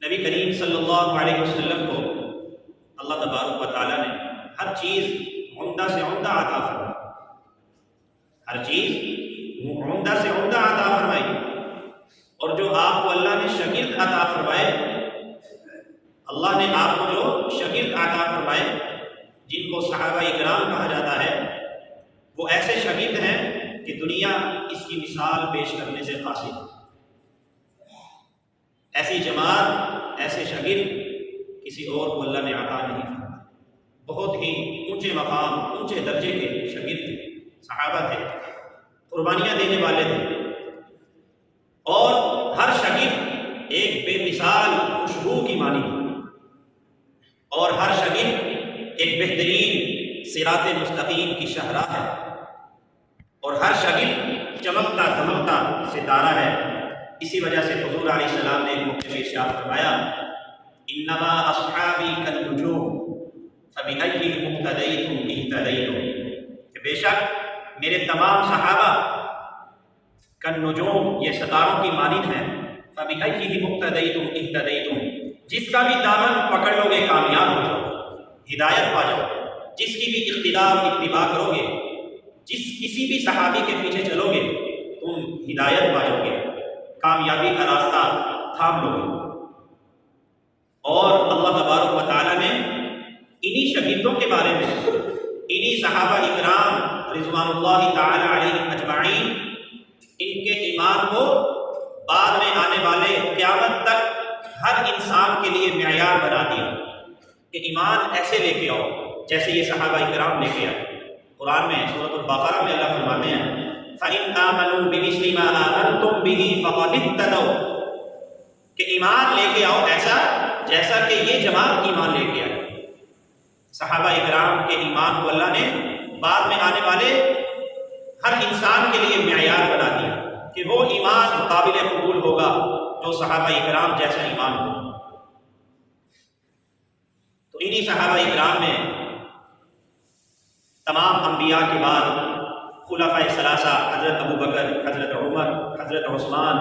نبی کریم صلی اللہ علیہ وسلم کو اللہ تبارک و تعالیٰ نے ہر چیز عمدہ سے عمدہ عطا فرمائی، ہر چیز عمدہ سے عمدہ عطا فرمائی، اور جو آپ کو اللہ نے شاگرد عطا فرمائے، اللہ نے آپ کو جو شاگرد عطا فرمائے جن کو صحابہ اکرام کہا جاتا ہے، وہ ایسے شاگرد ہیں کہ دنیا اس کی مثال پیش کرنے سے قاصر ہے۔ ایسی جماعت، ایسے شاگرد کسی اور کو اللہ نے عطا نہیں فرمایا۔ بہت ہی اونچے مقام، اونچے درجے کے شاگرد تھے، صحابہ تھے، قربانیاں دینے والے تھے، اور ہر شاگرد ایک بے مثال خوشبو کی مانی، اور ہر شاگرد ایک بہترین صراط مستقیم کی شاہراہ ہے، اور ہر شاگرد چمکتا دمکتا ستارہ ہے۔ اسی وجہ سے حضور علیہ السلام نے ایک موقع میں ارشاد فرمایا، انما اصحابی کالنجوم فبأیہم اقتدیتم اہتدیتم، کہ بے شک میرے تمام صحابہ کالنجوم، یہ ستاروں کی مانند ہیں، فبأیہم اقتدیتم اہتدیتم، جس کا بھی دامن پکڑ لو گے کامیاب ہو جاؤ، ہدایت پا جاؤ، جس کی بھی اقتداء اتباع کرو گے، کسی بھی صحابی کے پیچھے چلو گے تم ہدایت پا جاؤ گے، کامیابی کا راستہ تھام لو گے۔ اور اللہ تبارک و تعالیٰ نے انہی شاگردوں کے بارے میں، انہی صحابہ اکرام رضوان اللہ تعالی علیہم اجمعین، ان کے ایمان کو بعد میں آنے والے قیامت تک ہر انسان کے لیے معیار بنا دیا کہ ایمان ایسے لے کے آؤ جیسے یہ صحابہ اکرام لے کے آئے۔ قرآن میں سورۃ البقرہ میں اللہ فرماتے ہیں فَإِنْ آمَنُوا بِمِثْلِ مَا آمَنْتُمْ بِهِ فَقَدِ اهْتَدَوْا، کہ ایمان لے کے آؤ ایسا جیسا کہ یہ جماعت ایمان لے کے آئے۔ صحابہ اکرام کے ایمان کو اللہ نے بعد میں آنے والے ہر انسان کے لیے معیار بنا دیا کہ وہ ایمان قابل قبول ہوگا جو صحابہ اکرام جیسا ایمان ہو۔ تو انہی صحابہ اکرام میں تمام انبیاء کے بعد خلفائے ثلاثہ حضرت ابوبکر، حضرت عمر، حضرت عثمان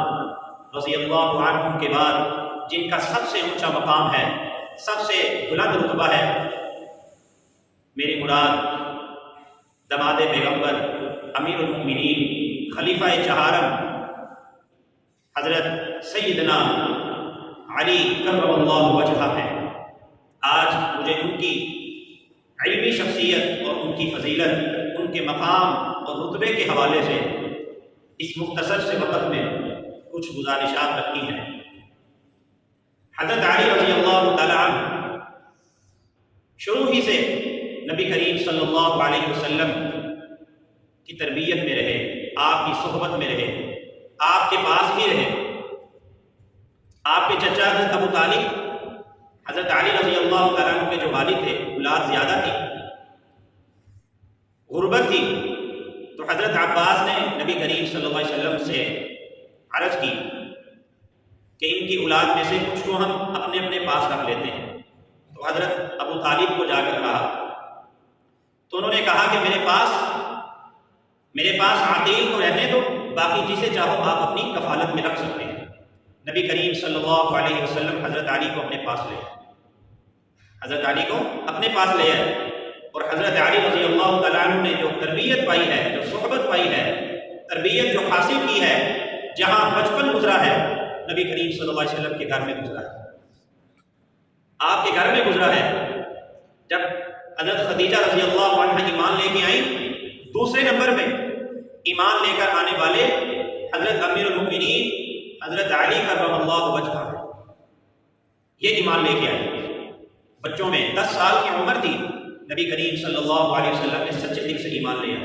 رضی اللہ عنہم کے بعد جن کا سب سے اونچا مقام ہے، سب سے بلند رتبہ ہے، میری مراد دماد پیغمبر، امیر المؤمنین، خلیفہ چہارم حضرت سیدنا علی کرم اللہ وجہہ ہیں۔ آج مجھے ان کی علمی شخصیت اور ان کی فضیلت، ان کے مقام اور رتبے کے حوالے سے اس مختصر سے وقت میں کچھ گزارشات رکھی ہیں۔ حضرت علی رضی اللہ تعالی عنہ شروع ہی سے نبی کریم صلی اللہ علیہ وسلم کی تربیت میں رہے، آپ کی صحبت میں رہے، آپ کے پاس ہی رہے۔ آپ کے چچا حضرت ابو طالب، حضرت علی رضی اللہ تعالیٰ عنہ کے جو والد تھے، اولاد زیادہ تھی، غربت تھی، تو حضرت عباس نے نبی کریم صلی اللہ علیہ وسلم سے عرض کی کہ ان کی اولاد میں سے کچھ کو ہم اپنے اپنے پاس رکھ لیتے ہیں۔ تو حضرت ابو طالب کو جا کر کہا، تو انہوں نے کہا کہ میرے پاس عقیل کو رہنے دو، باقی جسے چاہو آپ اپنی کفالت میں رکھ سکتے ہیں۔ نبی کریم صلی اللہ علیہ وسلم حضرت علی کو اپنے پاس لے آئے، حضرت علی کو اپنے پاس لے آئے، اور حضرت علی رضی اللہ تعالیٰ عنہ نے جو تربیت پائی ہے، جو صحبت پائی ہے، تربیت جو حاصل کی ہے، جہاں بچپن گزرا ہے نبی کریم صلی اللہ علیہ وسلم کے گھر میں گزرا ہے، آپ کے گھر میں گزرا ہے۔ جب حضرت خدیجہ رضی اللہ عنہ ایمان لے کے آئیں، دوسرے نمبر میں ایمان لے کر آنے والے حضرت امیر المؤمنین حضرت علی کرم اللہ وجہہ، یہ ایمان لے کے آئے۔ بچوں میں 10 سال کی عمر تھی، نبی کریم صلی اللہ علیہ وسلم نے سچے دل سے ایمان لیا۔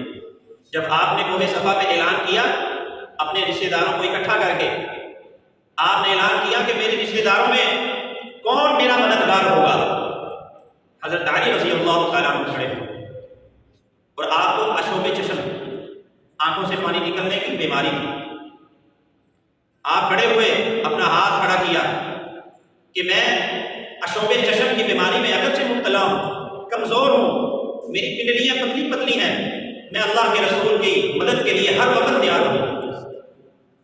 جب آپ نے کوہ صفا پہ اعلان کیا اپنے رشتہ داروں کو اکٹھا کر کے، آپ نے اعلان کیا کہ میرے رشتہ داروں میں کون میرا مددگار ہوگا؟ حضرت علی رضی اللہ تعالیٰ عنہ کھڑے ہوئے، اور آپ کو اشوب چشم، آنکھوں سے پانی نکلنے کی بیماری تھی۔ آپ کھڑے ہوئے، اپنا ہاتھ کھڑا کیا کہ میں اشوب چشم کی بیماری میں اگرچہ مبتلا ہوں، کمزور ہوں، میری پنڈلیاں پتلی پتلی ہیں، میں اللہ کے رسول کی مدد کے لیے ہر وقت تیار ہوں۔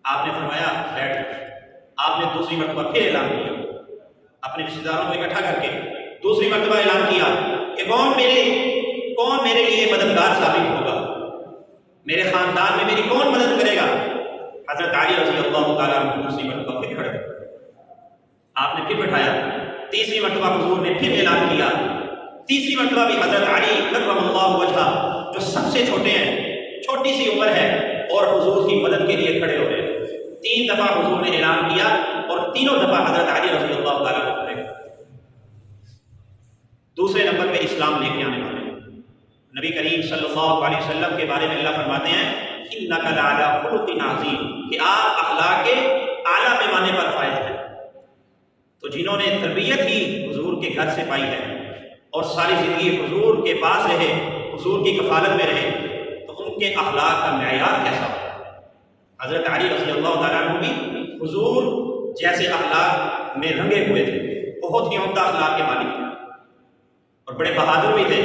آپ نے فرمایا بیٹھ۔ آپ نے دوسری مرتبہ پھر اعلان کیا اپنے رشتہ داروں کو اکٹھا کر کے دوسری مرتبہ اعلان کیا کہ کون میرے لیے مددگار ثابت ہوگا، میرے خاندان میں میری کون مدد کرے گا؟ حضرت علی رضی اللہ تعالیٰ عنہ دوسری مرتبہ پھر کھڑے، آپ نے پھر بٹھایا، تیسری مرتبہ حضور نے پھر اعلان کیا، تیسری مرتبہ بھی حضرت علی کرم اللہ وجہہ جو سب سے چھوٹے ہیں، چھوٹی سی عمر ہے، اور حضور کی مدد کے لیے کھڑے ہو گئے۔ 3 دفعہ حضور نے اعلان کیا اور تینوں دفعہ حضرت علی رضی اللہ تعالیٰ عنہ کھڑے۔ دوسرے نمبر پہ اسلام لے کے آنے والے نبی کریم صلی اللہ علیہ وسلم کے بارے میں اللہ فرماتے ہیں اِنَّكَ لَعَلَىٰ خُلُقٍ عَظِيمٍ، کہ آپ اخلاق کے اعلیٰ پیمانے پر فائز ہیں۔ تو جنہوں نے تربیت ہی حضور کے گھر سے پائی ہے اور ساری زندگی حضور کے پاس رہے، حضور کی کفالت میں رہے، تو ان کے اخلاق کا معیار کیسا ہو؟ حضرت علی رضی اللہ تعالیٰ عنہ بھی حضور جیسے اخلاق میں رنگے ہوئے تھے، بہت ہی عمدہ اخلاق کے مالک تھے اور بڑے بہادر بھی تھے۔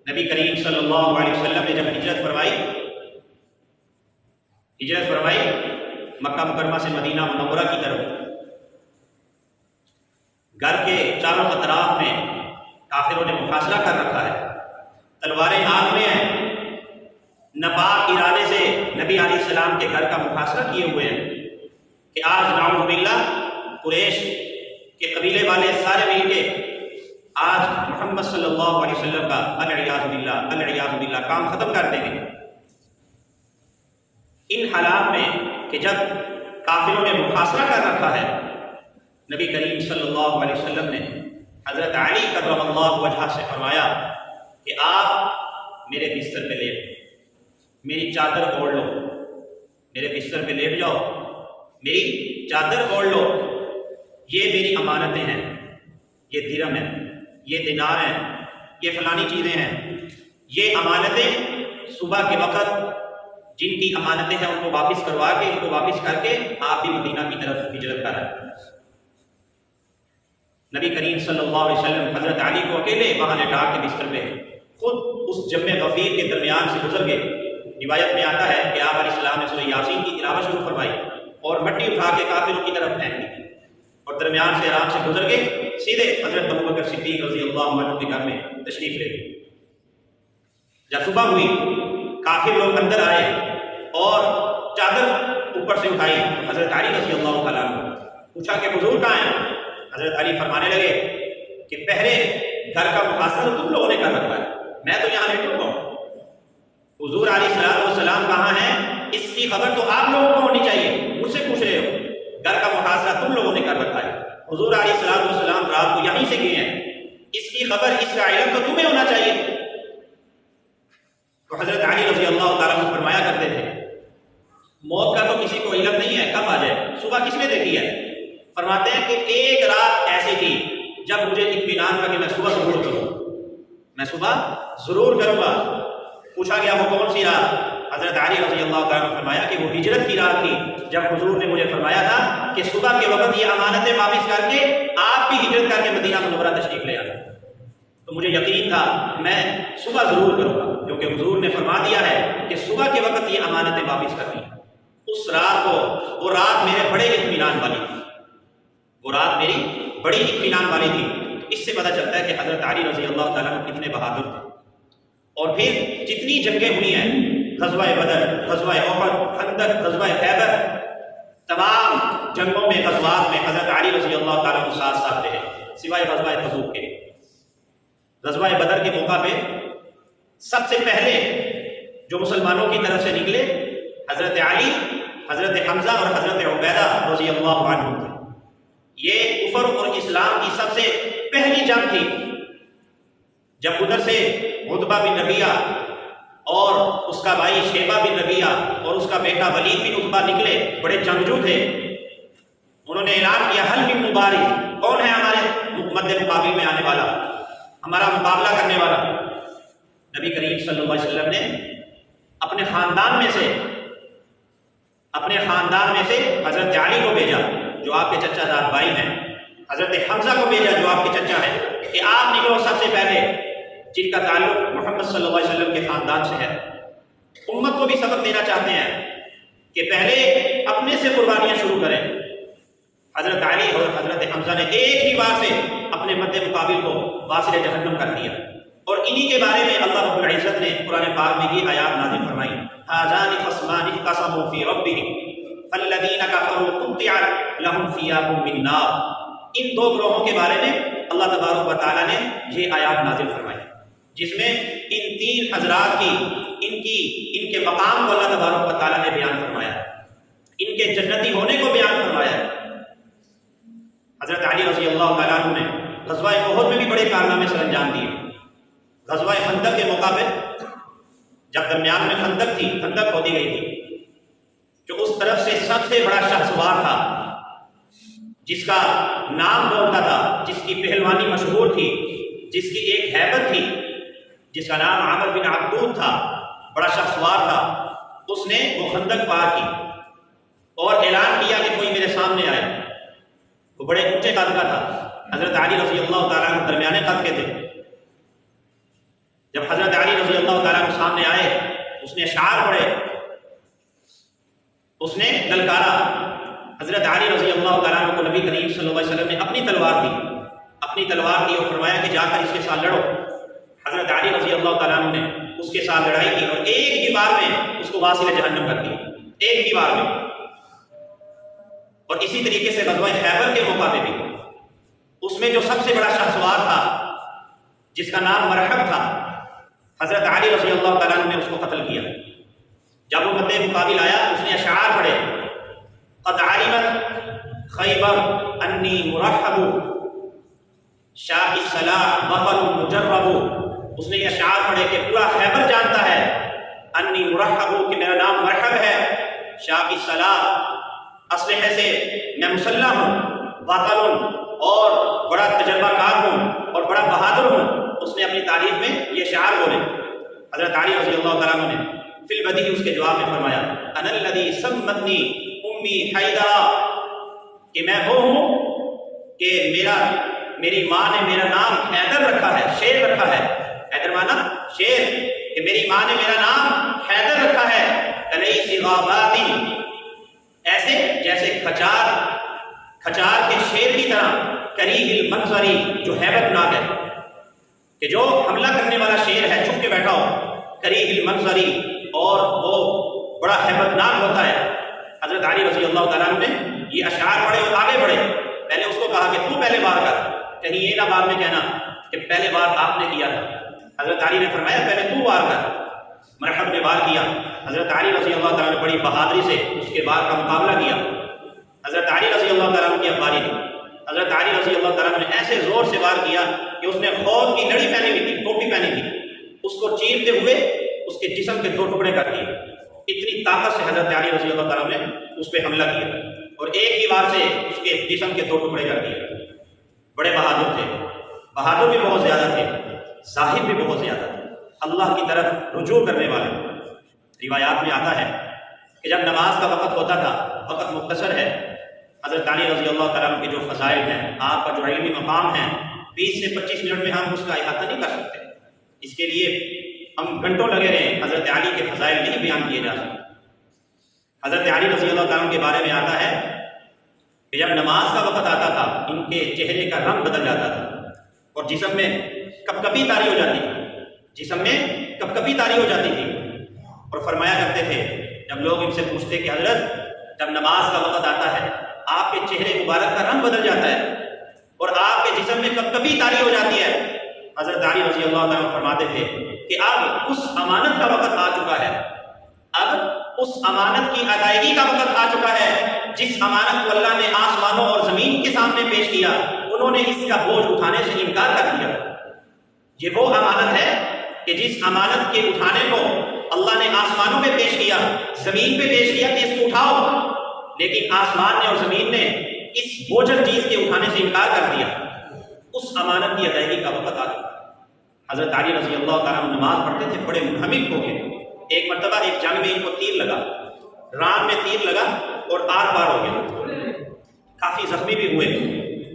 نبی کریم صلی اللہ علیہ وسلم نے جب ہجرت فرمائی مکہ مکرمہ سے مدینہ منورہ کی طرف، گھر کے چاروں اطراف میں کافروں نے محاصرہ کر رکھا ہے، تلواریں ہاتھ میں ہیں، ناپاک ارادے سے نبی علیہ السلام کے گھر کا محاصرہ کیے ہوئے ہیں کہ آج نعوذ باللہ قریش کے قبیلے والے سارے مل کے آج محمد صلی اللہ علیہ وسلم کا العیاذ باللہ کام ختم کر دیں گے۔ ان حالات میں کہ جب کافروں نے محاصرہ کر رکھا ہے، نبی کریم صلی اللہ علیہ وسلم نے حضرت علی کرم اللہ وجہہ سے فرمایا کہ آپ میرے بستر پہ لیٹ، میری چادر اوڑھ لو، میرے بستر پہ لیٹ جاؤ، میری چادر اوڑھ لو، یہ میری امانتیں ہیں، یہ درہم ہے، یہ دینار ہیں، یہ فلانی چیزیں ہیں، یہ امانتیں صبح کے وقت جن کی امانتیں ہیں ان کو واپس کروا کے، ان کو واپس کر کے آپ بھی مدینہ کی طرف ہجرت کر رہے ہیں۔ نبی کریم صلی اللہ علیہ وسلم حضرت علی کو اکیلے وہاں لٹا کے بستر پہ خود اس جم غفیر کے درمیان سے گزر گئے۔ روایت میں آتا ہے کہ آپ علیہ السلام نے سورہ یاسین کی تلاوت شروع فرمائی اور مٹی اٹھا کے کافروں کی طرف پھینک دی اور درمیان سے آرام سے گزر گئے، سیدھے حضرت ابوبکر صدیق رضی اللہ عنہ کے گھر میں تشریف لے گئے۔ جب صبح ہوئی، کافر لوگ اندر آئے اور چادر اوپر سے اٹھائی، حضرت علی رضی اللہ تعالیٰ عنہ پوچھا کہ حضور کہاں ہیں؟ حضرت علی فرمانے لگے کہ پہلے گھر کا محاصرہ تم لوگوں نے کر رکھا ہے، میں تو یہاں لیٹا ہوں۔ حضور علیہ السلام کہاں ہیں اس کی خبر تو آپ لوگوں کو ہونی چاہیے، مجھ سے پوچھ رہے ہو؟ گھر کا محاصرہ تم لوگوں نے کر رکھا ہے، حضور علیہ السلام رات کو یہیں سے گئے ہیں، اس کی خبر، اس کا علم تو تمہیں ہونا چاہیے۔ تو حضرت علی رضی اللہ تعالیٰ عنہ فرمایا کرتے تھے موت کا تو کسی کو علم نہیں ہے کب آ جائے، صبح کس نے دیکھی ہے؟ فرماتے ہیں کہ ایک رات ایسی تھی جب مجھے اطمینان تھا کہ میں صبح ضرور کروں، میں صبح ضرور کروں گا۔ پوچھا گیا وہ کون سی رات؟ حضرت علی رضی اللہ تعالیٰ عنہ فرمایا کہ وہ ہجرت کی رات تھی جب حضور نے مجھے فرمایا تھا کہ صبح کے وقت یہ امانتیں واپس کر کے آپ بھی ہجرت کر کے مدینہ منورہ تشریف لے آنا۔ تو مجھے یقین تھا میں صبح ضرور کروں گا، کیونکہ حضور نے فرما دیا ہے کہ صبح کے وقت یہ امانتیں واپس کرنی ہیں۔ اس رات کو، وہ رات میرے بڑے اطمینان والی تھی، وہ رات میری بڑی اطمینان والی تھی۔ اس سے پتہ چلتا ہے کہ حضرت علی رضی اللہ تعالیٰ عنہ کتنے بہادر تھے۔ اور پھر جتنی جنگیں ہوئی ہیں، غزوہ بدر، غزوہ احد، خندق، غزوہ خیبر، تمام جنگوں میں، غزوات میں حضرت علی رضی اللہ تعالیٰ عنہ ساتھ ساتھ رہے، سوائے غزوہ تبوک کے۔ غزوہ بدر کے موقع پہ سب سے پہلے جو مسلمانوں کی طرف سے نکلے حضرت علی، حضرت حمزہ اور حضرت عبیدہ رضی اللہ عنہ تھے۔ یہ کفر اور اسلام کی سب سے پہلی جنگ تھی۔ جب ادھر سے عتبہ بن ربیعہ اور اس کا بھائی شیبہ بن ربیعہ اور اس کا بیٹا ولید بن عتبہ نکلے، بڑے جنگجو تھے، انہوں نے اعلان کیا حل من مبارز، کون ہے ہمارے مد مقابل میں آنے والا، ہمارا مقابلہ کرنے والا؟ نبی کریم صلی اللہ علیہ وسلم نے اپنے خاندان میں سے حضرت علی کو بھیجا جو آپ کے چچا زاد بھائی ہیں، حضرت حمزہ کو بھیجا جو آپ کے چچا ہیں، کہ آپ نکلو سب سے پہلے، جن کا تعلق محمد صلی اللہ علیہ وسلم کے خاندان سے ہے۔ امت کو بھی سبق دینا چاہتے ہیں کہ پہلے اپنے سے قربانیاں شروع کریں۔ حضرت علی اور حضرت حمزہ نے ایک ہی بار سے اپنے مد مقابل کو واصل جہنم کر دیا، اور انہی کے بارے میں اللہ رب العزت نے قرآن پاک میں یہ آیات نازل فرمائی، ھذان خصمان اختصموا فی ربہم فالذین کفروا قطعت لہم ثیاب من نار۔ ان دو گروہوں کے بارے میں اللہ تبارک و تعالیٰ نے یہ آیات نازل فرمائی، جس میں ان تین حضرات ان کے مقام کو اللہ تبارک و تعالیٰ نے بیان فرمایا، ان کے جنتی ہونے کو بیان فرمایا۔ حضرت علی رضی اللہ تعالیٰ عنہ نے غزوہ احد میں بھی بڑے کارنامے سر انجام دیے۔ غزوہ خندق کے موقع پہ جب درمیان میں خندق کھودی گئی تھی، جو اس طرف سے سب سے بڑا شخصوار تھا، جس کا نام بولتا تھا، جس کی پہلوانی مشہور تھی، جس کی ایک ہیبت تھی، جس کا نام عامر بن عبدود تھا، بڑا شخصوار تھا، اس نے وہ خندق پار کی اور اعلان کیا کہ کوئی میرے سامنے آئے۔ وہ بڑے اونچے قد کا تھا، حضرت علی رضی اللہ تعالیٰ عنہ درمیانے قد کے تھے۔ جب حضرت علی رضی اللہ تعالیٰ عنہ سامنے آئے، اس نے اشعار پڑھے، اس نے للکارا۔ حضرت علی رضی اللہ تعالیٰ عنہ کو نبی کریم صلی اللہ علیہ وسلم نے اپنی تلوار دی اور فرمایا کہ جا کر اس کے ساتھ لڑو۔ حضرت علی رضی اللہ تعالیٰ عنہ نے اس کے ساتھ لڑائی کی اور ایک ہی بار میں اس کو واصل جہنم کر دیا، ایک ہی بار میں۔ اور اسی طریقے سے غزوہ خیبر کے موقع پہ بھی اس میں جو سب سے بڑا شخصوار تھا، جس کا نام مرحب تھا، حضرت علی رضی اللہ تعالیٰ عنہ نے اس کو قتل کیا۔ جب وہ مد مقابل آیا، اس نے اشعار پڑھے، قد علمت خیبر انی مرحب شاہ الصلاح بطل مجرب۔ اس نے یہ اشعار پڑھے کہ پورا خیبر جانتا ہے انی مرحب، کہ میرا نام مرحب ہے، شاہ الصلاح، اسلحے سے میں مسلح ہوں، باطل اور بڑا تجربہ کار ہوں اور بڑا بہادر ہوں۔ اس نے اپنی تعریف میں یہ شعار بولے۔ حضرت علی رضی اللہ تعالیٰ عنہ نے فی البدیع اس کے جواب میں فرمایا، انا الذی سمتنی امی حیدر، کہ میں وہ ہوں کہ میری ماں نے میرا نام حیدر رکھا ہے، شیر رکھا ہے۔ حیدر مانا شیر، کہ میری ماں نے میرا نام حیدر رکھا ہے۔ کلیس غابات، ایسے جیسے کھچار کے شیر کی طرح، کریہ المنظری، جو ہیبت ناک ہے، کہ جو حملہ کرنے والا شیر ہے چھپ کے بیٹھا ہو، کریہ المنظری، اور وہ بڑا ہیبت ناک ہوتا ہے۔ حضرت علی رضی اللہ تعالیٰ عنہ نے یہ اشعار پڑھے اور آگے بڑھے۔ پہلے اس کو کہا کہ تو پہلے وار کر، کہیں یہ نہ بعد میں کہنا کہ پہلے وار آپ نے کیا تھا۔ حضرت علی نے فرمایا پہلے تو وار کر۔ مرحب نے وار کیا۔ حضرت علی رضی اللہ تعالیٰ نے بڑی بہادری سے اس کے وار کا مقابلہ کیا۔ حضرت علی رضی اللہ تعالیٰ عنہ کی اب باری تھی۔ حضرت علی رضی اللہ تعالیٰ عنہ نے ایسے زور سے وار کیا کہ اس نے خود کی لڑی پہنی ہوئی تھی، ٹوپی پہنی تھی، اس کو چیرتے ہوئے اس کے جسم کے 2 ٹکڑے کر دیے۔ اتنی طاقت سے حضرت علی رضی اللہ تعالیٰ نے اس پہ حملہ کیا اور ایک ہی وار سے اس کے جسم کے 2 ٹکڑے کر دیے۔ بڑے بہادر تھے، بہادر بھی بہت زیادہ تھے، صاحب بھی بہت زیادہ تھے، اللہ کی طرف رجوع کرنے والے۔ روایات میں آتا ہے کہ جب نماز کا وقت ہوتا تھا، وقت مختصر ہے، حضرت علی رضی اللہ تعالیٰ عنہ کے جو فضائل ہیں، آپ کا جو علمی مقام ہے، 20 سے 25 منٹ میں ہم اس کا احاطہ نہیں کر سکتے۔ اس کے لیے ہم گھنٹوں لگے رہے، حضرت علی کے فضائل نہیں بیان کیے جا سکتے۔ حضرت علی رضی اللہ تعالیٰ عنہ کے بارے میں آتا ہے کہ جب نماز کا وقت آتا تھا، ان کے چہرے کا رنگ بدل جاتا تھا اور جسم میں کپکپی طاری ہو جاتی تھی، اور فرمایا کرتے تھے جب لوگ ان سے پوچھتے کہ حضرت جب نماز کا وقت آتا ہے آپ کے چہرے مبارک کا رنگ بدل جاتا ہے اور آپ کے جسم میں کپکپی طاری ہو جاتی ہے، حضرت علی رضی اللہ تعالیٰ فرماتے تھے کہ اب اس امانت کا وقت آ چکا ہے، اب اس امانت کی ادائیگی کا وقت آ چکا ہے جس امانت کو اللہ نے آسمانوں اور زمین کے سامنے پیش کیا، انہوں نے اس کا بوجھ اٹھانے سے انکار کر دیا۔ یہ وہ امانت ہے کہ جس امانت کے اٹھانے کو اللہ نے آسمانوں پہ پیش کیا، زمین پہ پیش کیا کہ اس کو اٹھاؤ، لیکن آسمان نے اور زمین نے اس بوجھل چیز کے اٹھانے سے انکار کر دیا۔ اس امانت کی ادائیگی کا وقت آ چکا۔ حضرت علی رضی اللہ تعالیٰ عنہ نماز پڑھتے تھے، بڑے منہمک ہو گئے۔ ایک مرتبہ ایک جنگ میں ان کو تیر لگا، ران میں تیر لگا اور آر پار ہو گیا، کافی زخمی بھی ہوئے،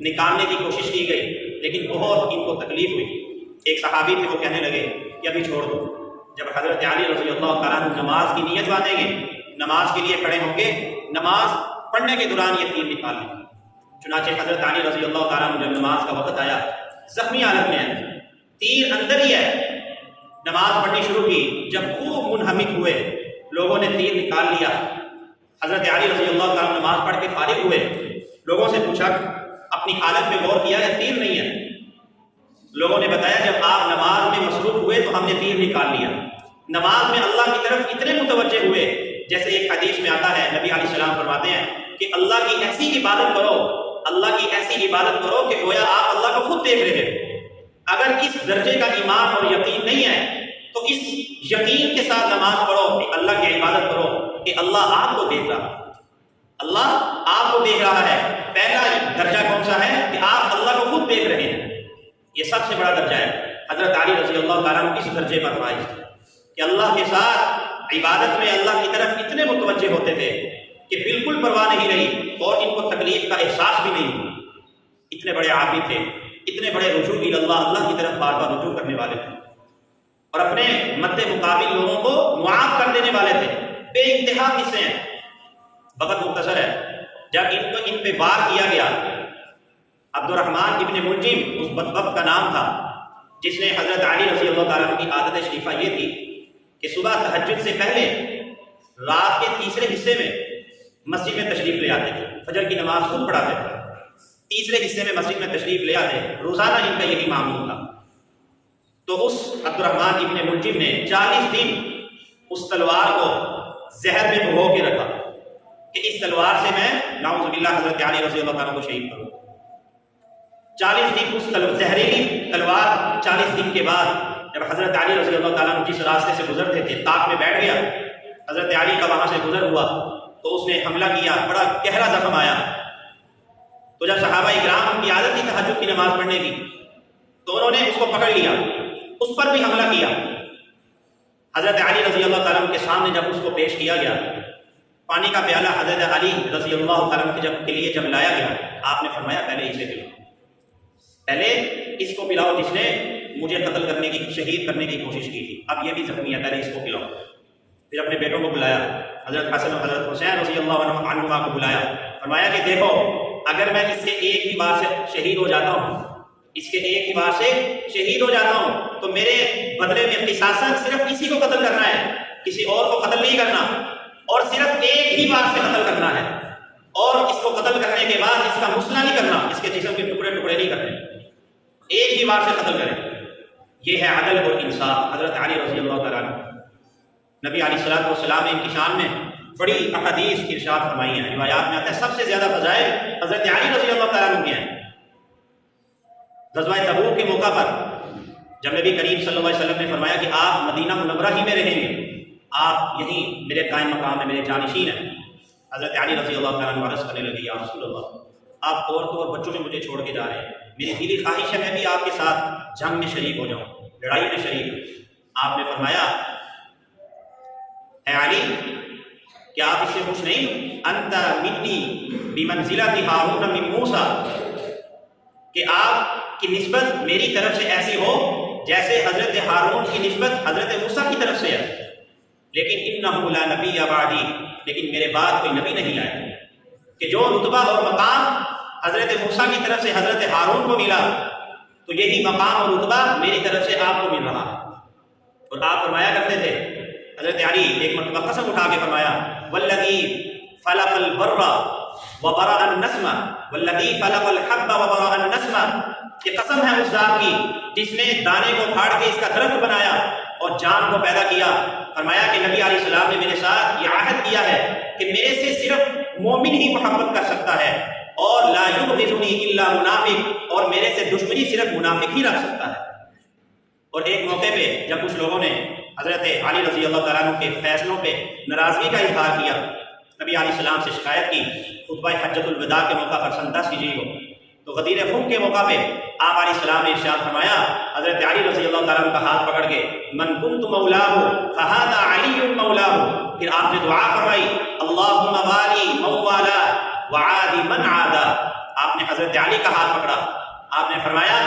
نکالنے کی کوشش کی گئی لیکن بہت ان کو تکلیف ہوئی۔ ایک صحابی تھے، وہ کہنے لگے کہ ابھی چھوڑ دو۔ جب حضرت علی رضی اللہ تعالیٰ عنہ نماز کی نیت باندھیں گے، نماز کے لیے کھڑے ہوں گے، نماز پڑھنے کے دوران یہ تیر نکال لیں، چنانچہ حضرت علی رضی اللہ تعالیٰ عنہ جب نماز کا وقت آیا، زخمی حالت میں ہے، تیر اندر ہی ہے، نماز پڑھنی شروع کی، جب خوب منہمک ہوئے، لوگوں نے تیر نکال لیا، حضرت علی رضی اللہ تعالیٰ عنہ نماز پڑھ کے فارغ ہوئے، لوگوں سے پوچھا اپنی حالت پہ غور کیا یا تیر نہیں ہے؟ لوگوں نے بتایا جب آپ نماز میں مصروف ہوئے تو ہم نے تیر نکال لیا۔ نماز میں اللہ کی طرف اتنے متوجہ ہوئے، جیسے ایک حدیث میں آتا ہے، نبی علیہ السلام فرماتے ہیں کہ اللہ کی ایسی عبادت کرو، اللہ کی ایسی عبادت کرو کہ گویا آپ اللہ کو خود دیکھ رہے ہیں۔ اگر اس درجے کا ایمان اور یقین نہیں ہے تو اس یقین کے ساتھ نماز پڑھو کہ اللہ کی عبادت کرو کہ اللہ آپ کو دیکھ رہا ہے، اللہ آپ کو دیکھ رہا ہے۔ پہلا درجہ کون سا ہے کہ آپ اللہ کو خود دیکھ رہے ہیں، یہ سب سے بڑا درجہ ہے۔ حضرت علی رضی اللہ تعالیٰ عنہ اس درجے پر فائز تھے کہ اللہ کے ساتھ عبادت میں اللہ کی طرف اتنے متوجہ ہوتے تھے کہ بالکل پرواہ نہیں رہی اور ان کو تکلیف کا احساس بھی نہیں ہوا۔ اتنے بڑے عابد تھے، اتنے بڑے رجوع اللہ کی طرف بار بار رجوع کرنے والے تھے، اور اپنے مد مقابل لوگوں کو معاف کر دینے والے تھے۔ بے انتہا قصے ہیں، وقت مختصر ہے۔ جب ان پہ وار کیا گیا، عبد الرحمن ابن ملجم اس بدبخت کا نام تھا، جس نے حضرت علی رضی اللہ تعالیٰ عنہ کی عادت شریفہ یہ تھی کہ صبح تہجد سے پہلے رات کے تیسرے حصے میں مسجد میں تشریف لے آتے تھے، فجر کی نماز خود پڑھاتے تھے، تیسرے حصے میں مسجد میں تشریف لے آتے، روزانہ ان کا یہی معمول تھا۔ تو اس عبد الرحمن ابن ملجم نے 40 دن اس تلوار کو زہر میں بھگو کے رکھا کہ اس تلوار سے میں نعوذ باللہ حضرت علی رضی اللہ تعالیٰ کو شہید کروں۔ 40 دن اس زہریلی تلوار، 40 دن کے بعد جب حضرت علی رضی اللہ تعالیٰ عنہ جس راستے سے گزرتے تھے تاک میں بیٹھ گیا، حضرت علی کا وہاں سے گزر ہوا تو اس نے حملہ کیا، بڑا گہرا زخم آیا۔ تو جب صحابہ اکرام ان کی عادت تھی تہجد کی نماز پڑھنے کی، تو انہوں نے اس کو پکڑ لیا، اس پر بھی حملہ کیا۔ حضرت علی رضی اللہ تعالیٰ عنہ کے سامنے جب اس کو پیش کیا گیا، پانی کا پیالہ حضرت علی رضی اللہ تعالیٰ عنہ کے لیے جب لایا گیا، آپ نے فرمایا پہلے اسے پلاؤ، پہلے اس کو پلاؤ جس نے مجھے قتل کرنے کی، شہید کرنے کی کوشش کی تھی، اب یہ بھی زخمی ہے، پہلے اس کو پلاؤ۔ پھر اپنے بیٹوں کو بلایا، حضرت حسن اور حضرت حسین رضی اللہ عنہما کو بلایا، فرمایا کہ دیکھو اگر میں اس سے ایک ہی بار سے شہید ہو جاتا ہوں، اس کے ایک ہی بار سے شہید ہو جاتا ہوں تو میرے بدلے میں قصاصاً صرف اسی کو قتل کرنا ہے، کسی اور کو قتل نہیں کرنا، اور صرف ایک ہی بار سے قتل کرنا ہے، اور اس کو قتل کرنے کے بعد اس کا مسئلہ نہیں کرنا، اس کے جسم کے ٹکڑے ٹکڑے نہیں کرنے، ایک ہی بار سے قتل کریں۔ یہ ہے عدل اور انصاف۔ حضرت علی رضی اللہ تعالیٰ عنہ، نبی علیہ السلام نے ان کی شان میں بڑی احادیث ارشاد فرمائی ہیں، روایات میں آتا ہے سب سے زیادہ فضائل حضرت علی رضی اللہ تعالیٰ عنہ کے ہیں۔ غزوہ تبوک کے موقع پر جب نبی کریم صلی اللہ علیہ وسلم نے فرمایا کہ آپ مدینہ منورہ ہی میں رہیں گے، آپ یہی میرے قائم مقام میں میرے جانشین ہیں، حضرت علی رضی اللہ تعالیٰ عنہ عرض کرنے لگے یا رسول اللہ، آپ عورتوں اور بچوں میں مجھے چھوڑ کے جا رہے ہیں، میری دلی خواہش ہے میں بھی آپ کے ساتھ جنگ میں شریک ہو جاؤں، لڑائی میں شریک ہوں۔ آپ نے فرمایا اے علی کیا آپ اس سے خوش نہیں؟ انت منی بمنزلۃ ہارون من موسیٰ، کہ آپ کی نسبت میری طرف سے ایسی ہو جیسے حضرت ہارون کی نسبت حضرت موسیٰ کی طرف سے ہے، لیکن انہ لا نبی بعدی، لیکن میرے بعد کوئی نبی نہیں آئے، کہ جو رتبہ اور مقام حضرت موسیٰ کی طرف سے حضرت ہارون کو ملا تو یہی مقام اور رتبہ میری طرف سے آپ کو مل رہا ہے۔ اور آپ فرمایا کرتے تھے، حضرت علی ایک مرتبہ قسم اٹھا کے فرمایا والذی فلق البر وبرأ النسم والذی فلق الحب وبرأ النسم، یہ قسم ہے اس ذات کی جس نے دانے کو پھاڑ کے اس کا درخت بنایا اور جان کو پیدا کیا۔ فرمایا کہ نبی علیہ السلام نے میرے ساتھ یہ عہد کیا ہے کہ میرے سے صرف مومن ہی محبت کر سکتا ہے، اور لا یبغضنی الا منافق، اور میرے سے دشمنی صرف منافق ہی رکھ سکتا ہے۔ اور ایک موقع پہ جب کچھ لوگوں نے حضرت علی رضی اللہ تعالیٰ عنہ کے فیصلوں پہ ناراضگی کا اظہار کیا، نبی علیہ السلام سے شکایت کی، خطبہ حجۃ الوداع کے موقع پر سن 10 ہجری کو، تو غدیر خم کے موقع پہ آپ علیہ السلام نے ارشاد فرمایا حضرت علی رضی اللہ تعالیٰ عنہ کا ہاتھ پکڑ کے من کنت مولاہ فہذا علی مولاہ، پھر آپ نے دعا فرمائی اللہم والی من والا وعادی من عادا، آپ نے حضرت علی کا ہاتھ پکڑا، آپ نے فرمایا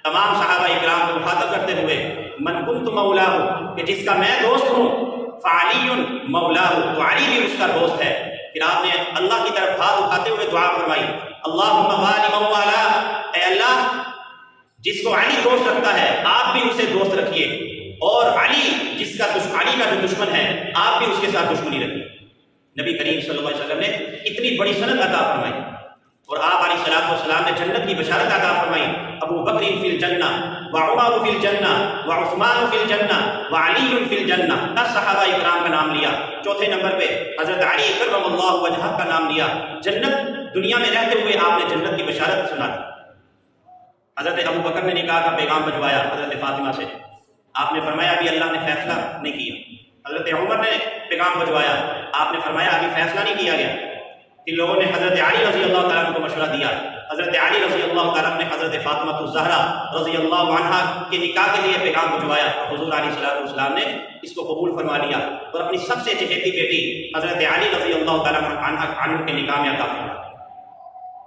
تمام صحابہ اکرام کو مخاطب کرتے ہوئے من کنت مولاہ، کہ جس کا میں دوست ہوں، فعلی مولاہ، تو علی بھی اس کا دوست ہے، پھر آپ نے اللہ کی طرف ہاتھ اٹھاتے ہوئے دعا فرمائی، اللہم والی من والا، اے اللہ جس کو علی دوست رکھتا ہے آپ بھی اسے دوست رکھیے، اور علی علی کا جو دشمن ہے آپ بھی اس کے ساتھ دشمنی رکھیے۔ نبی کریم صلی اللہ علیہ وسلم نے اتنی بڑی سند عطا فرمائی، اور آپ علیہ الصلوۃ والسلام نے جنت کی بشارت عطا فرمائی، ابو بکر فی الجنہ وعمر فی الجنہ وعثمان فی الجنہ وعلی فی الجنہ، 10 صحابہ اکرام کا نام لیا۔ چوتھے نمبر پہ حضرت علی کرم اللہ وجہہ کا نام لیا۔ جنت دنیا میں رہتے ہوئے آپ نے جنت کی بشارت سنا دی۔ حضرت ابو بکر نے نکاح کا پیغام بھجوایا حضرت فاطمہ سے، آپ نے فرمایا ابھی اللہ نے فیصلہ نہیں کیا۔ حضرت عمر نے پیغام بھجوایا، آپ نے فرمایا ابھی فیصلہ نہیں کیا گیا۔ ان لوگوں نے حضرت علی رضی اللہ تعالیٰ عنہ کو مشورہ دیا، حضرت علی رضی اللہ تعالیٰ عنہ نے حضرت فاطمہ الزہرا رضی اللہ عنہا کے نکاح کے لیے پیغام بھجوایا، حضور علیہ السلام نے اس کو قبول فرما لیا، اور اپنی سب سے چہیتی بیٹی حضرت علی رضی اللہ تعالیٰ عنہ کے نکاح میں عطا فرما۔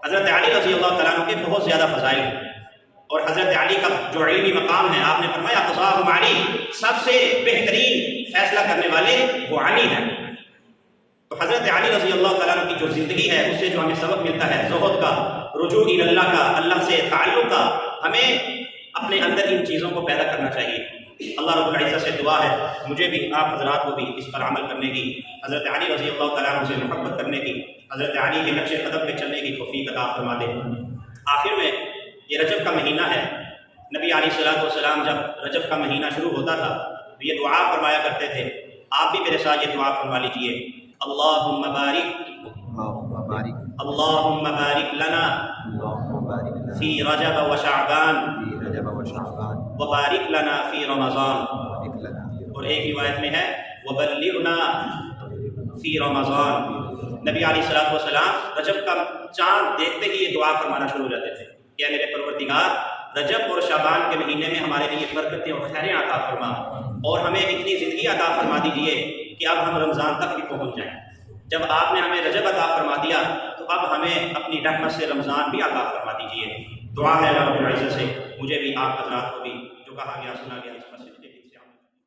حضرت علی رضی اللہ تعالیٰ عنہ کے بہت زیادہ فضائل ہیں، اور حضرت علی کا جو علمی مقام ہے آپ نے فرمایا قضاءہم علی، سب سے بہترین فیصلہ کرنے والے وہ علی ہیں۔ تو حضرت علی رضی اللہ تعالیٰ عنہ کی جو زندگی ہے اس سے جو ہمیں سبق ملتا ہے زہد کا، رجوع الی اللہ کا، اللہ سے تعلق کا، ہمیں اپنے اندر ان چیزوں کو پیدا کرنا چاہیے۔ اللہ رب العزت سے دعا ہے مجھے بھی آپ حضرات کو بھی اس پر عمل کرنے کی، حضرت علی رضی اللہ تعالیٰ عنہ سے محبت کرنے کی، حضرت علی کے نقش قدم پہ چلنے کی توفیق عطا فرما دے۔ آخر میں یہ رجب کا مہینہ ہے، نبی علیہ الصلوۃ والسلام جب رجب کا مہینہ شروع ہوتا تھا تو یہ دعا فرمایا کرتے تھے، آپ بھی میرے ساتھ یہ دعا فرما لیجئے، اللہم بارک لنا فی رجب و شعبان وبارک لنا فی رمضان، اور ایک روایت میں ہے وبلغنا فی رمضان۔ نبی علیہ الصلوۃ والسلام رجب کا چاند دیکھتے ہی یہ دعا فرمانا شروع ہو جاتے تھے کہ اے میرے پروردگار رجب اور شعبان کے مہینے میں ہمارے لیے برکتیں اور خیریں عطا فرما، اور ہمیں اتنی زندگی عطا فرما دیجیے کہ اب ہم رمضان تک بھی پہنچ جائیں۔ جب آپ نے ہمیں رجب عطا فرما دیا تو اب ہمیں اپنی رحمت سے رمضان بھی عطا فرما دیجیے۔ دعا ہے اللہ رب العزت سے مجھے بھی آپ حضرات کو بھی جو کہا گیا سنا گیا اس پر